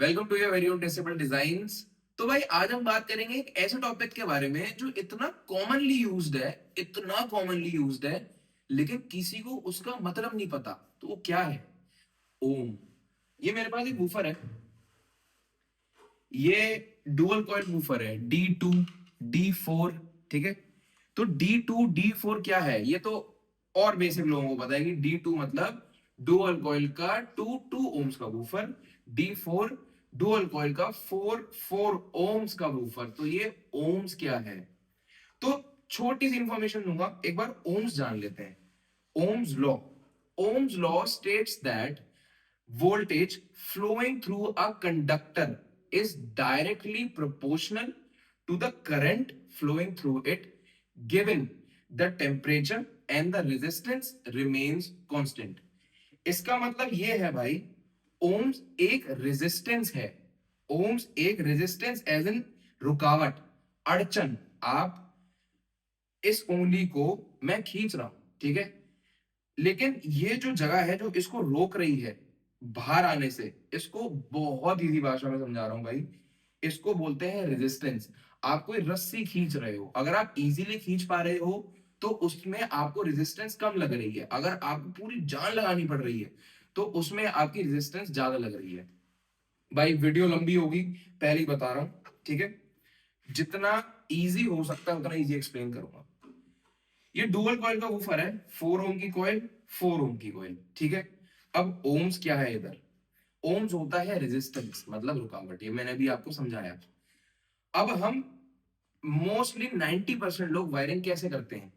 Welcome to your very own testable designs. तो भाई आज हम बात करेंगे एक ऐसे टॉपिक के बारे में जो इतना कॉमनली यूज्ड है, लेकिन किसी को उसका मतलब नहीं पता। तो वो क्या है? ओम। ये मेरे पास एक वूफर है। ये डुअल कॉइल वूफर है, D2 D4। ठीक है। तो D2 D4 क्या है ये तो और बेसिक लोगों को पता है कि D2 मतलब डुअल कॉइल का 2 2 ओम्स का वूफर। D4 डुअल कॉइल का 4 4 ओम्स का वूफर। तो ये ओम्स क्या है? तो छोटी सी इंफॉर्मेशन दूंगा, एक बार ओम्स जान लेते हैं। Ohm's law. Ohm's law states that voltage flowing through a conductor is directly proportional to the current flowing through it, given the temperature and the resistance remains constant. इसका मतलब ये है भाई, ओम्स एक रेजिस्टेंस है। ओम्स एक resistance as in रुकावट, अड़चन। आप इस उंगली को मैं खींच रहा हूं, ठीक है, लेकिन ये जो जगह है जो इसको रोक रही है बाहर आने से, इसको बहुत इजी भाषा में समझा रहा हूं भाई, इसको बोलते हैं रेजिस्टेंस। आप कोई रस्सी खींच रहे हो, अगर आप इजीली खींच पा रहे हो तो उसमें आपको रेजिस्टेंस कम लग रही है। अगर आपको पूरी जान लगानी पड़ रही है तो उसमें आपकी रेजिस्टेंस ज्यादा लग रही है। भाई वीडियो लंबी होगी, पहले ही बता रहा हूं, ठीक है। जितना इजी हो सकता है उतना इजी एक्सप्लेन करूंगा। ये डुअल कॉइल का वूफर है, 4 ओम की कॉइल, 4 ओम की कॉइल, ठीक है। अब ओम्स क्या है इधर? ओम्स होता है रेजिस्टेंस, मतलब रुकावट। ये मैंने भी आपको समझाया। अब हम मोस्टली 90% लोग वायरिंग कैसे करते हैं?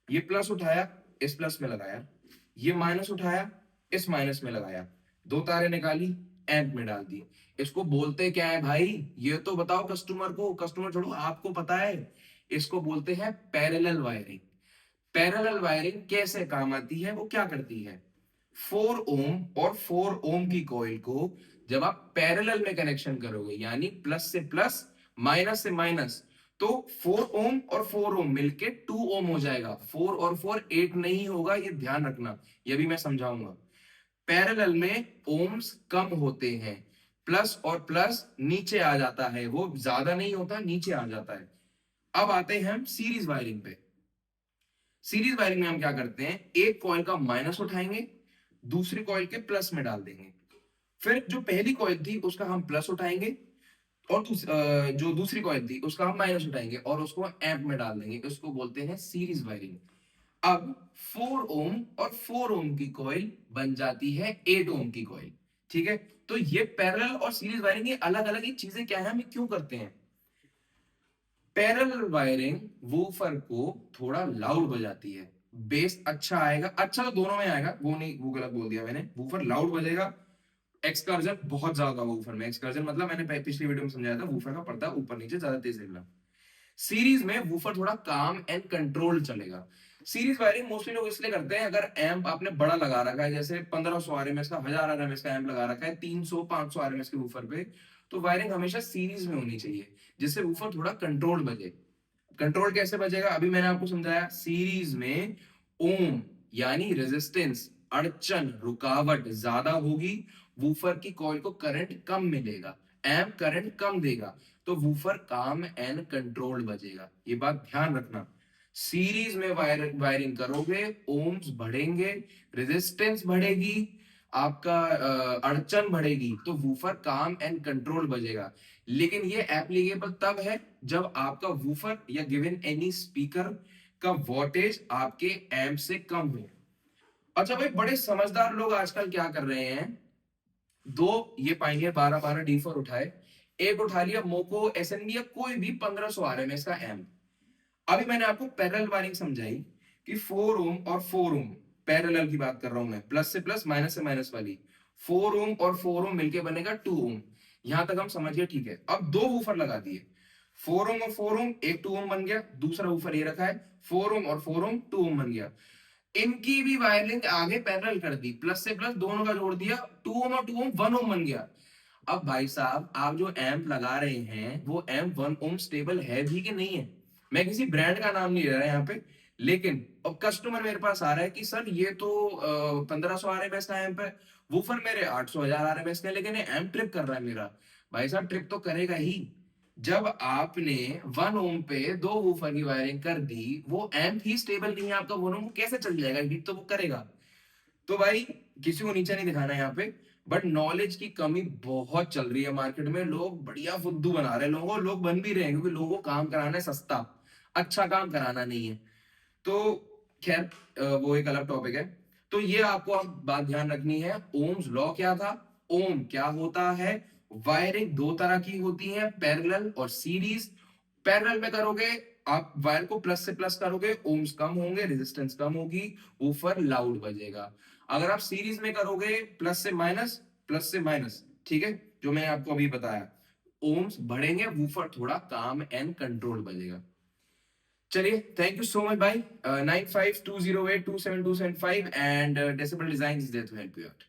ये प्लस उठाया, इस प्लस में लगाया, ये माइनस उठाया, इस माइनस में लगाया, दो तारे निकाली, एम्प में डाल दी। इसको बोलते क्या है भाई? ये तो बताओ कस्टमर को, कस्टमर छोड़ो, आपको पता है। इसको बोलते हैं पैरेलल वायरिंग। पैरेलल वायरिंग कैसे काम आती है, वो क्या करती है? 4 ओम और 4 ओम की कॉइल को जब आप पैरेलल में कनेक्शन करोगे, यानी प्लस से प्लस, माइनस से माइनस, तो 4 ओम और 4 ओम मिलके 2 ओम हो जाएगा। 4 और 4 8 नहीं होगा, ये ध्यान रखना। ये भी मैं समझाऊंगा। पैरेलल में ओम्स कम होते हैं, प्लस और प्लस नीचे आ जाता है, वो ज्यादा नहीं होता, नीचे आ जाता है। अब आते हैं हम सीरीज वायरिंग पे। सीरीज वायरिंग में हम क्या करते हैं, एक कॉइल का माइनस उठाएंगे, दूसरी कॉइल के प्लस में डाल देंगे। फिर जो पहली कॉइल थी उसका हम प्लस उठाएंगे, और जो दूसरी कॉइल थी उसका हम माइनस उठाएंगे और उसको एम्प में डाल देंगे। इसको बोलते हैं सीरीज वायरिंग। अब 4 ओम और 4 ओम की कॉइल बन जाती है 8 ओम की कॉइल, ठीक है। तो ये पैरेलल और सीरीज वायरिंग, ये अलग अलग ही चीजें क्या है, हम क्यों करते हैं? पैरेलल वायरिंग वूफर को थोड़ा लाउड बजाती है, बेस अच्छा आएगा। अच्छा तो दोनों में आएगा, वो नहीं, वो गलत बोल दिया मैंने, वूफर लाउड बजेगा। एक्सकर्जन बहुत ज्यादा वूफर में, एक्सकर्जन मतलब मैंने पिछली वीडियो में समझाया था, वूफर का पर्दा ऊपर नीचे ज्यादा तेज हिलना। सीरीज में वूफर थोड़ा काम एंड कंट्रोल चलेगा। सीरीज वायरिंग मोस्टली लोग इसलिए करते हैं, अगर एम्प आपने बड़ा लगा रखा है, जैसे 1500 आरएमएस का, 1000 आरएमएस का एम्प लगा रखा है 300 500 आरएमएस के वूफर पे, तो वायरिंग हमेशा सीरीज में होनी चाहिए, जिससे वूफर थोड़ा कंट्रोल बजे। कंट्रोल कैसे बजेगा, अभी मैंने आपको समझाया। सीरीज में ओम यानी रेजिस्टेंस, अड़चन, रुकावट ज्यादा होगी, वूफर की कॉइल को करंट कम मिलेगा, एम्प करंट कम देगा, तो वूफर काम एंड कंट्रोल बजेगा। ये बात ध्यान रखना। सीरीज में वायरिंग करोगे, ओम्स बढ़ेंगे, रेजिस्टेंस बढ़ेगी, आपका अड़चन बढ़ेगी, तो वूफर काम एंड कंट्रोल बजेगा। लेकिन ये एप्लीकेबल तब है जब आपका वूफर या गिवन एनी स्पीकर का वोल्टेज आपके एम्प से कम हो। अच्छा भाई, बड़े समझदार लोग आजकल क्या कर रहे हैं, दो ये पाइनियर 1212 D4 उठाए, एक उठा लिया मोको एसएनबी या कोई भी 1500 आरएमएस का एम्प। अभी मैंने आपको पैरेलल वायरिंग समझाई कि 4 ओम और 4 ओम, पैरेलल की बात कर रहा हूं मैं, प्लस से प्लस माइनस से माइनस वाली। 4 ओम और 4 ओम मिलके बनेगा 2 ओम। यहां तक हम समझ गए, ठीक है। अब दो वूफर लगा दिए, 4 ओम और 4 ओम, एक 2 ओम बन गया, दूसरा वूफर ये रखा है, 4 ओम और 4 ओम 2 ओम बन गया। इनकी भी वायरिंग आगे पैरेलल कर दी, प्लस से प्लस दोनों का जोड़ दिया, 2 ओम और 2 ओम 1 ओम बन गया। अब भाई साहब, आप जो एम्प लगा रहे हैं वो एम्प 1 ओम स्टेबल है भी कि नहीं है? मैं किसी ब्रांड का नाम नहीं ले रहा यहाँ पे, लेकिन अब कस्टमर मेरे पास आ रहा है कि सर ये तो 1500 आरएमएस का एम्प है, वूफर मेरे 800,000 आरएमएस का, लेकिन एम्प ट्रिप कर रहा है मेरा। भाई साहब ट्रिप तो करेगा ही। जब आपने 1 ओम पे 2 वूफर की वायरिंग कर दी, वो एम्प ही स्टेबल नहीं है आपका, वो कैसे चल जाएगा, हिट तो वो करेगा। तो भाई किसी को नीचा नहीं दिखाना है यहाँ पे, बट नॉलेज की कमी बहुत चल रही है मार्केट में। लोग बढ़िया फुद्दू बना रहे हैं लोगों, लोग बन भी रहे हैं, क्योंकि लोगों को काम कराना है सस्ता, अच्छा काम कराना नहीं है। तो खैर वो एक अलग टॉपिक है। तो ये आपको अब बात ध्यान रखनी है, ओम्स लॉ क्या था, ओम क्या होता है। वायरिंग दो तरह की होती है, पैरेलल और सीरीज। पैरेलल में करोगे, आप वायर को प्लस से प्लस करोगे, ओम्स कम होंगे, रेजिस्टेंस कम होगी, वूफर लाउड बजेगा। अगर आप सीरीज में करोगे, प्लस से माइनस, ठीक है, जो मैंने आपको अभी बताया, ओम्स बढ़ेंगे, वूफर थोड़ा काम एंड कंट्रोल बजेगा। चलिए, थैंक यू सो मच भाई। 9520827275 and decibel design is there to help you out.